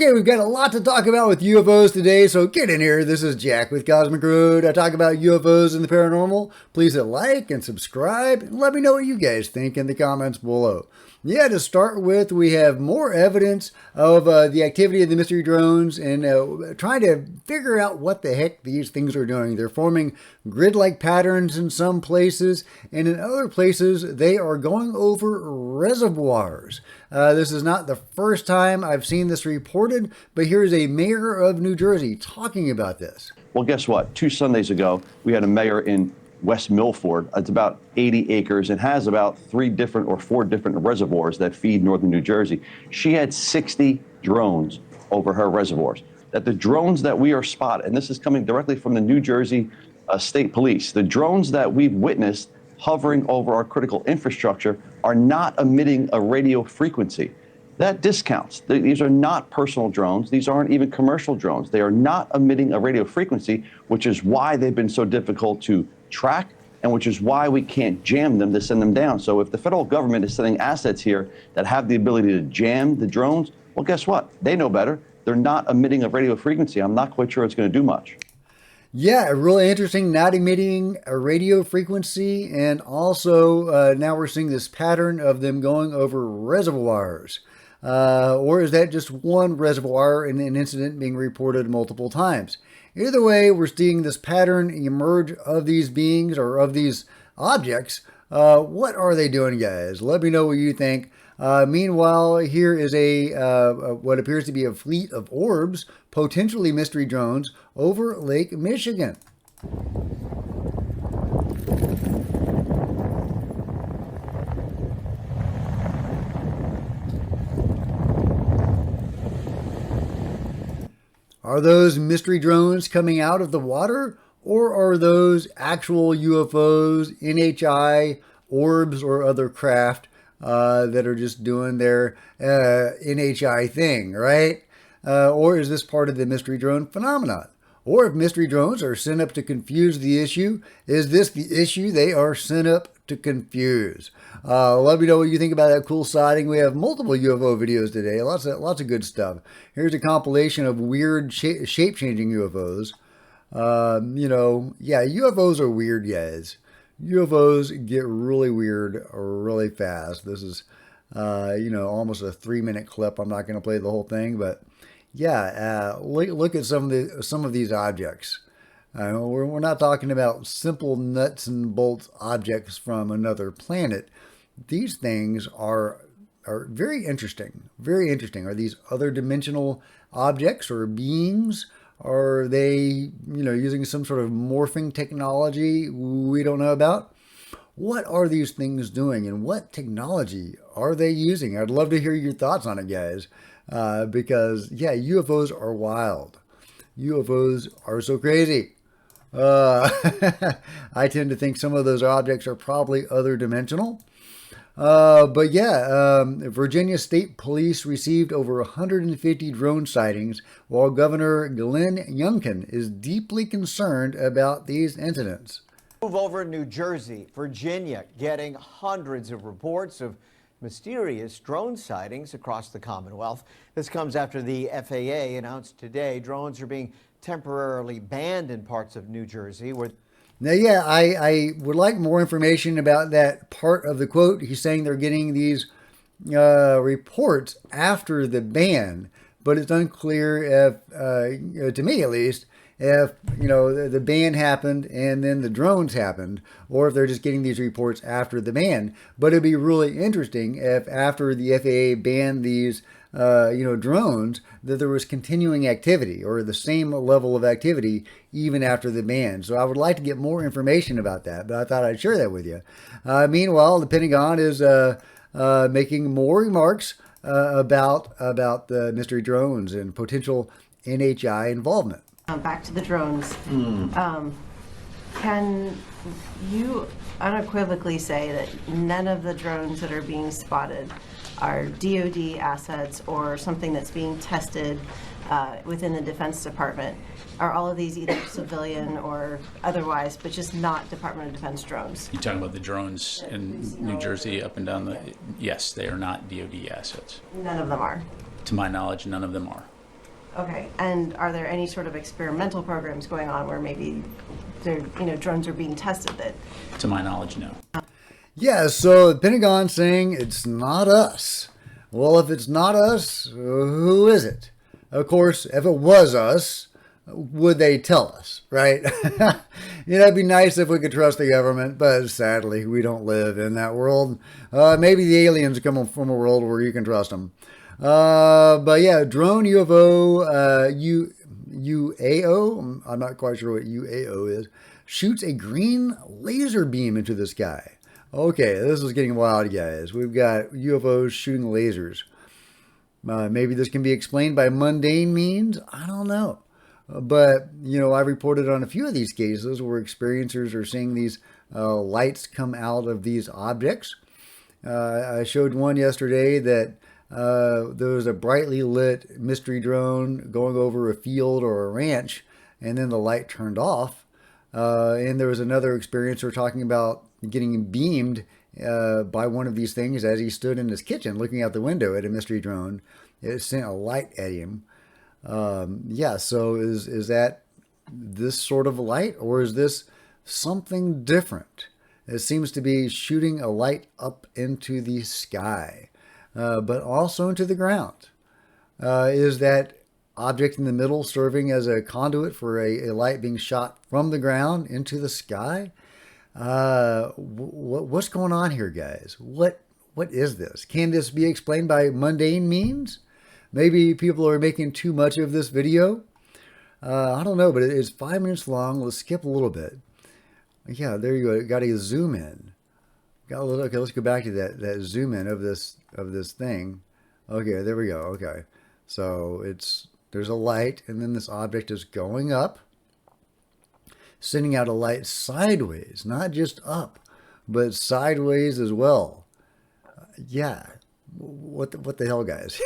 Okay, we've got a lot to talk about with UFOs today, so get in here. This is Jack with Cosmic Road. I talk about UFOs and the paranormal. Please hit like and subscribe, and let me know what you guys think in the comments below. Yeah, to start with, we have more evidence of the activity of the mystery drones and trying to figure out what the heck these things are doing. They're forming grid-like patterns in some places, and in other places, they are going over reservoirs. This is not the first time I've seen this reported, but here's a mayor of New Jersey talking about this. Well, guess what? 2 Sundays ago, we had a mayor in West Milford. It's about 80 acres and has about 4 different reservoirs that feed northern New Jersey. She had 60 drones over her reservoirs. That the drones that we are spotting, and this is coming directly from the New Jersey State Police, the drones that we've witnessed hovering over our critical infrastructure are not emitting a radio frequency. That discounts. These are not personal drones. These aren't even commercial drones. They are not emitting a radio frequency, which is why they've been so difficult to track, and which is why we can't jam them to send them down. So if the federal government is sending assets here that have the ability to jam the drones, well, guess what? They know better. They're not emitting a radio frequency. I'm not quite sure it's going to do much. Yeah, really interesting, not emitting a radio frequency, and also now we're seeing this pattern of them going over reservoirs. Or is that just one reservoir in an incident being reported multiple times? Either way, we're seeing this pattern emerge of these beings or of these objects. What are they doing, guys? Let me know what you think. Meanwhile, here is what appears to be a fleet of orbs, potentially mystery drones, over Lake Michigan. Are those mystery drones coming out of the water, or are those actual UFOs, NHI, orbs, or other craft that are just doing their NHI thing, right? Or is this part of the mystery drone phenomenon? Or if mystery drones are sent up to confuse the issue, is this the issue they are sent up to confuse? Let me know what you think about that cool sighting. We have multiple UFO videos today, lots of good stuff. Here's a compilation of weird shape-changing UFOs. Yeah, UFOs are weird, guys. UFOs get really weird really fast. This is, almost a 3-minute clip. I'm not going to play the whole thing, but yeah, look at some of these objects. We're not talking about simple nuts and bolts objects from another planet. These things are very interesting. Very interesting. Are these other dimensional objects or beings? Are they, using some sort of morphing technology we don't know about? What are these things doing, and what technology are they using? I'd love to hear your thoughts on it, guys. Because, yeah, UFOs are wild. UFOs are so crazy. I tend to think some of those objects are probably other dimensional. But yeah, Virginia State Police received over 150 drone sightings, while Governor Glenn Youngkin is deeply concerned about these incidents. Move over to New Jersey, Virginia, getting hundreds of reports of mysterious drone sightings across the Commonwealth. This comes after the FAA announced today drones are being temporarily banned in parts of New Jersey. Now, yeah, I would like more information about that part of the quote. He's saying they're getting these reports after the ban, but it's unclear if, to me at least, if, the ban happened and then the drones happened, or if they're just getting these reports after the ban. But it'd be really interesting if after the FAA banned these, drones, that there was continuing activity or the same level of activity even after the ban. So I would like to get more information about that, but I thought I'd share that with you. Meanwhile, the Pentagon is making more remarks about the mystery drones and potential NHI involvement. Back to the drones. Can you unequivocally say that none of the drones that are being spotted are DoD assets or something that's being tested within the Defense Department? Are all of these either civilian or otherwise, but just not Department of Defense drones? You're talking about the drones in New Jersey up and down yes, they are not DoD assets. None of them are? To my knowledge, none of them are. Okay, and are there any sort of experimental programs going on where maybe drones are being tested that? To my knowledge, no. Yeah, so the Pentagon saying it's not us. Well, if it's not us, who is it? Of course, if it was us, would they tell us, right? It'd be nice if we could trust the government, but sadly, we don't live in that world. Maybe the aliens come from a world where you can trust them. But yeah, drone UFO, UAO, I'm not quite sure what UAO is, shoots a green laser beam into the sky. Okay, this is getting wild, guys. We've got UFOs shooting lasers. Maybe this can be explained by mundane means. I don't know. But, I've reported on a few of these cases where experiencers are seeing these lights come out of these objects. I showed one yesterday that there was a brightly lit mystery drone going over a field or a ranch, and then the light turned off. And there was another experiencer talking about getting beamed by one of these things as he stood in his kitchen looking out the window at a mystery drone. It sent a light at him. So is that this sort of light, or is this something different? It seems to be shooting a light up into the sky, but also into the ground. Is that object in the middle serving as a conduit for a light being shot from the ground into the sky? What's going on here, guys? What is this? Can this be explained by mundane means? Maybe people are making too much of this video. I don't know, but it's 5 minutes long. Let's skip a little bit. Yeah, there you go. Got to zoom in. Okay, let's go back to that zoom in of this thing. Okay, there we go. Okay, so there's a light, and then this object is going up, sending out a light sideways, not just up, but sideways as well. Yeah, what the hell, guys?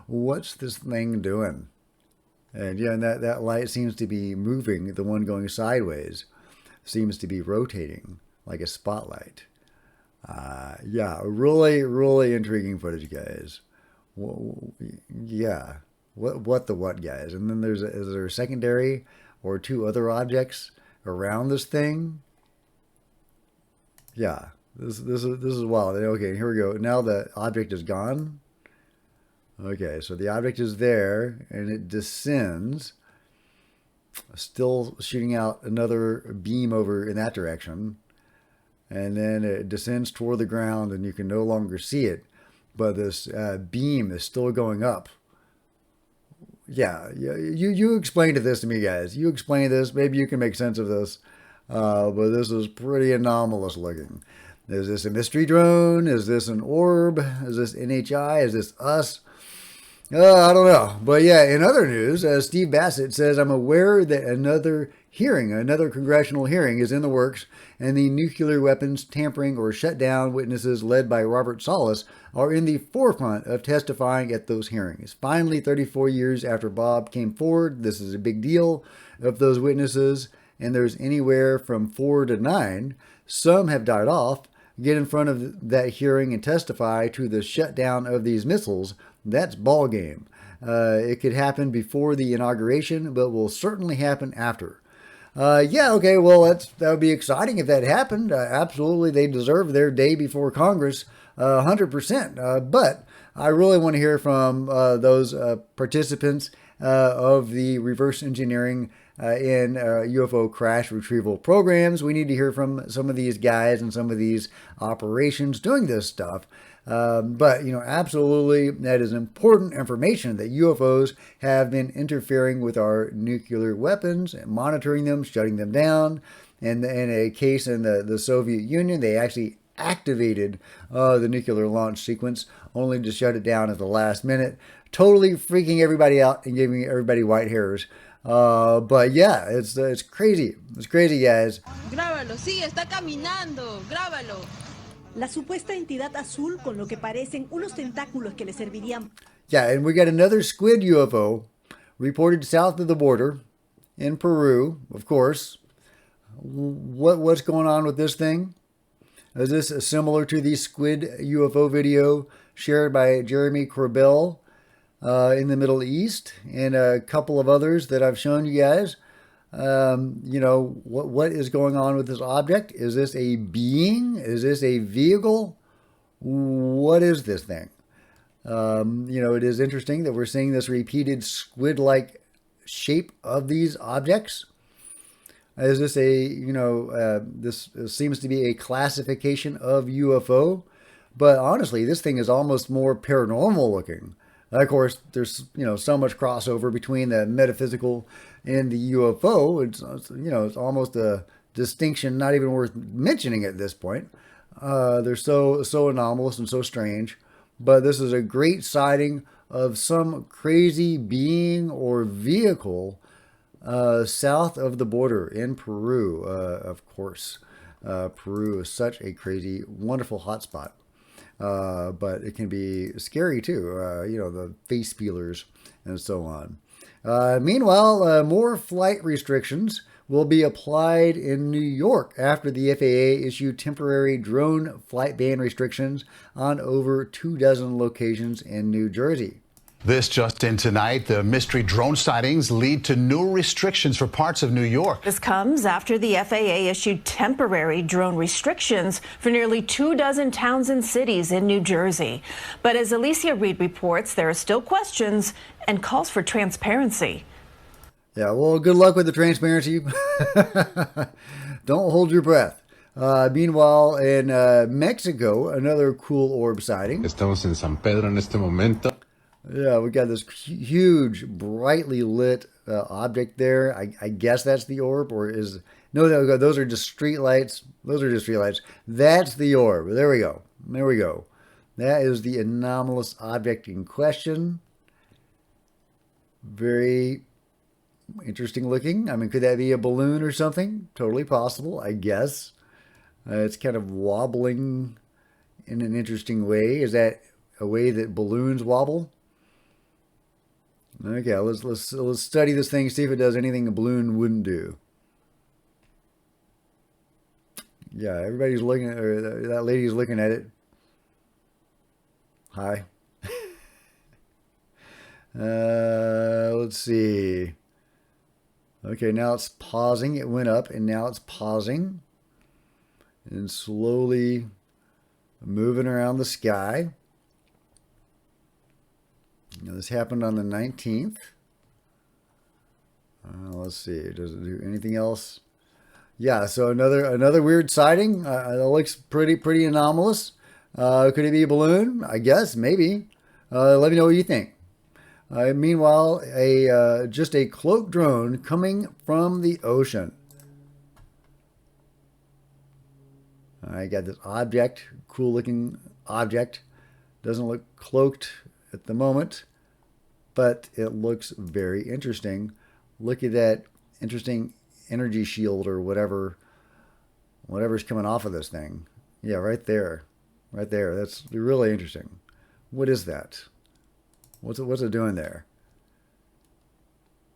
What's this thing doing? And yeah, and that light seems to be moving. The one going sideways seems to be rotating like a spotlight. Yeah, really, really intriguing footage, guys. Yeah, what, guys? And then is there a secondary or two other objects around this thing? Yeah, this is wild. Okay, here we go. Now the object is gone. Okay, so the object is there, and it descends, still shooting out another beam over in that direction, and then it descends toward the ground, and you can no longer see it, but this beam is still going up. Yeah, you explain this to me, guys. You explain this. Maybe you can make sense of this, but this is pretty anomalous looking. Is this a mystery drone? Is this an orb? Is this NHI? Is this us? I don't know. But yeah, in other news, Steve Bassett says, I'm aware that another congressional hearing is in the works, and the nuclear weapons tampering or shutdown witnesses led by Robert Salas are in the forefront of testifying at those hearings. Finally, 34 years after Bob came forward, this is a big deal. Of those witnesses, and there's anywhere from 4 to 9, some have died off, get in front of that hearing and testify to the shutdown of these missiles. That's ball game. It could happen before the inauguration, but will certainly happen after. Yeah, okay, well, that would be exciting if that happened. Absolutely, they deserve their day before Congress, 100%. But I really want to hear from those participants of the reverse engineering in UFO crash retrieval programs. We need to hear from some of these guys and some of these operations doing this stuff. But, absolutely, that is important information that UFOs have been interfering with our nuclear weapons, and monitoring them, shutting them down. And in a case in the Soviet Union, they actually activated the nuclear launch sequence only to shut it down at the last minute, totally freaking everybody out and giving everybody white hairs. But yeah, it's crazy. It's crazy, guys. Grábalo, sí, está caminando. Grábalo. La supuesta entidad azul con lo que parecen unos tentáculos que le servirían. Yeah, and we got another Squid UFO reported south of the border in Peru, of course. What's going on with this thing? Is this similar to the Squid UFO video shared by Jeremy Corbell? in the Middle East and a couple of others that I've shown you guys. You know, what is going on with this object? Is this a being? Is this a vehicle? What is this thing? You know, it is interesting that we're seeing this repeated squid-like shape of these objects. Is this a, you know, this seems to be a classification of UFO, but honestly, this thing is almost more paranormal looking. Of course, there's, you know, so much crossover between the metaphysical and the UFO. It's you know, it's almost a distinction not even worth mentioning at this point. They're so anomalous and so strange. But this is a great sighting of some crazy being or vehicle south of the border in Peru, of course. Peru is such a crazy, wonderful hotspot. But it can be scary too, you know, the face peelers and so on. Meanwhile, more flight restrictions will be applied in New York after the FAA issued temporary drone flight ban restrictions on over 24 locations in New Jersey. This just in tonight, the mystery drone sightings lead to new restrictions for parts of New York. This comes after the FAA issued temporary drone restrictions for nearly 24 towns and cities in New Jersey. But as Alicia Reed reports, there are still questions and calls for transparency. Yeah, well, good luck with the transparency. Don't hold your breath. Meanwhile, in Mexico, another cool orb sighting. Estamos en San Pedro en este momento. Yeah, we got this huge, brightly lit object there. I guess that's the orb, or is no? Those are just street lights. Those are just street lights. That's the orb. There we go. There we go. That is the anomalous object in question. Very interesting looking. I mean, could that be a balloon or something? Totally possible, I guess. It's kind of wobbling in an interesting way. Is that a way that balloons wobble? Okay, let's study this thing, see if it does anything a balloon wouldn't do. Yeah, everybody's looking at, or that lady's looking at it. Hi. Let's see. Okay, now it's pausing. It went up and now it's pausing and slowly moving around the sky. Now, this happened on the 19th. Let's see. Does it do anything else? Yeah, so another weird sighting. It looks pretty anomalous. Could it be a balloon? I guess, maybe. Let me know what you think. Meanwhile, just a cloaked drone coming from the ocean. I got this object, cool looking object. Doesn't look cloaked at the moment, but it looks very interesting. Look at that interesting energy shield or whatever's coming off of this thing. Yeah, right there. That's really interesting. What is that? What's it doing there?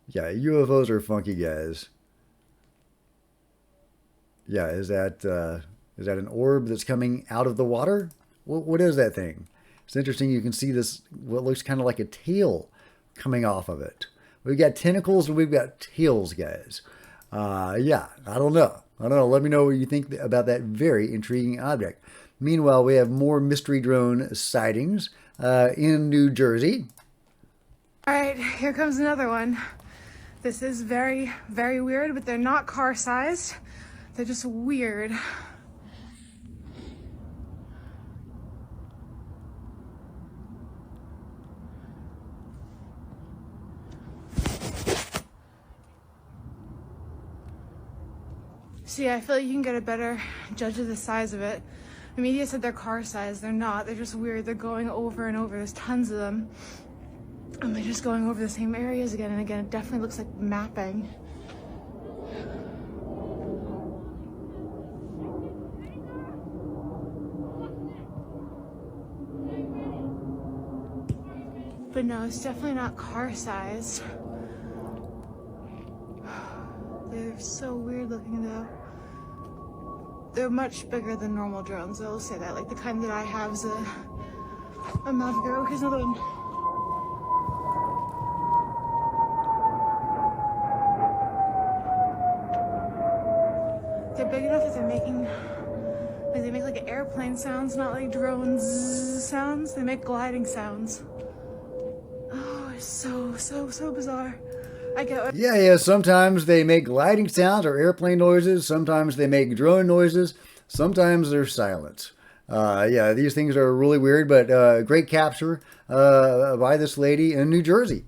Yeah, UFOs are funky, guys. Yeah, is that an orb that's coming out of the water? What is that thing? It's interesting. You can see this, what looks kind of like a tail coming off of it. We've got tentacles and we've got tails, guys. Yeah, I don't know. Let me know what you think about that very intriguing object. Meanwhile, we have more mystery drone sightings in New Jersey. All right, here comes another one. This is very, very weird, but they're not car-sized. They're just weird. See, I feel like you can get a better judge of the size of it. The media said they're car-sized. They're not. They're just weird. They're going over and over. There's tons of them. And they're just going over the same areas again and again. It definitely looks like mapping. But no, it's definitely not car-sized. They're so weird looking though. They're much bigger than normal drones, I will say that. Like the kind that I have is a Maverick. Oh, here's another one. they're big enough that they're making, like they make like airplane sounds, not like drones sounds. They make gliding sounds. Oh, it's so bizarre. I get. Yeah. Sometimes they make gliding sounds or airplane noises. Sometimes they make drone noises. Sometimes they're silent. Yeah, these things are really weird, but great capture by this lady in New Jersey.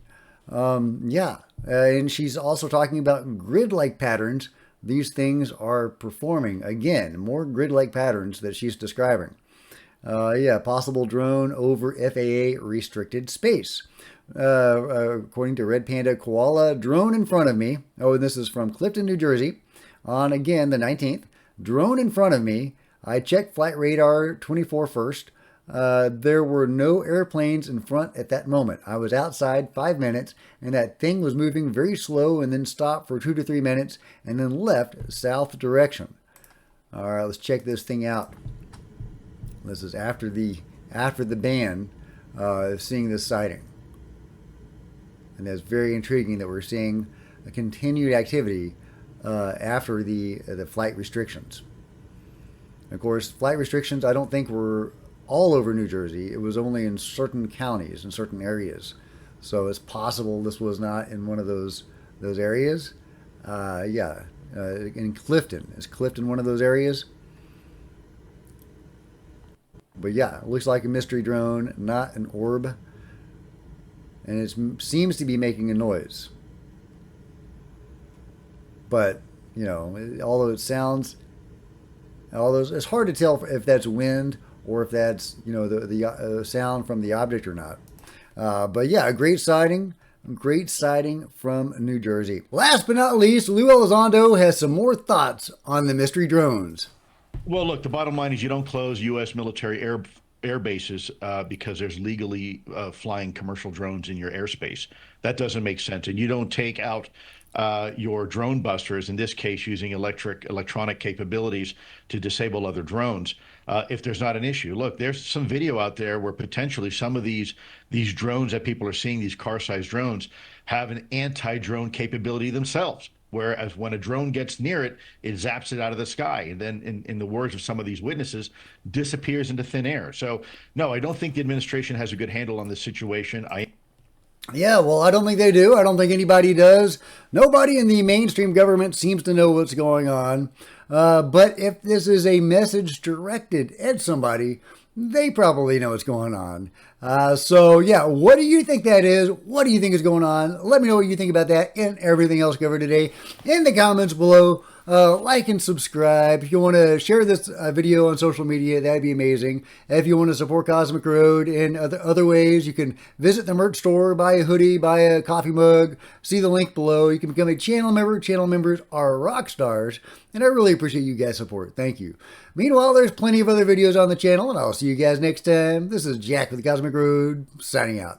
Yeah, and she's also talking about grid-like patterns these things are performing. Again, more grid-like patterns that she's describing. Yeah, possible drone over FAA restricted space. According to Red Panda Koala, drone in front of me. Oh, and this is from Clifton, New Jersey, on, again, the 19th. Drone in front of me. I checked flight radar 24 first. There were no airplanes in front at that moment. I was outside 5 minutes, and that thing was moving very slow and then stopped for 2 to 3 minutes and then left south direction. All right, let's check this thing out. This is after the ban of seeing this sighting. And that's very intriguing that we're seeing a continued activity after the flight restrictions. Of course, flight restrictions I don't think were all over New Jersey. It was only in certain counties, in certain areas. So it's possible this was not in one of those areas. Yeah, in Clifton. Is Clifton one of those areas? But yeah, it looks like a mystery drone, not an orb. And it seems to be making a noise. But, you know, although it sounds, it's hard to tell if that's wind or if that's, you know, the sound from the object or not. But yeah, a great sighting from New Jersey. Last but not least, Lue Elizondo has some more thoughts on the mystery drones. Well, look, the bottom line is you don't close U.S. military air bases because there's legally flying commercial drones in your airspace. That doesn't make sense. And you don't take out your drone busters, in this case using electronic capabilities to disable other drones if there's not an issue. Look, there's some video out there where potentially some of these drones that people are seeing, these car-sized drones, have an anti-drone capability themselves. Whereas when a drone gets near it, it zaps it out of the sky. And then, in the words of some of these witnesses, disappears into thin air. So, no, I don't think the administration has a good handle on this situation. Yeah, well, I don't think they do. I don't think anybody does. Nobody in the mainstream government seems to know what's going on. But if this is a message directed at somebody, they probably know what's going on. So, yeah, what do you think that is? What do you think is going on? Let me know what you think about that and everything else covered today in the comments below. Like and subscribe. If you want to share this video on social media, that'd be amazing. If you want to support Cosmic Road in other ways, you can visit the merch store, buy a hoodie, buy a coffee mug, see the link below. You can become a channel member. Channel members are rock stars, and I really appreciate you guys' support. Thank you. Meanwhile, there's plenty of other videos on the channel, and I'll see you guys next time. This is Jack with the Cosmic Road, signing out.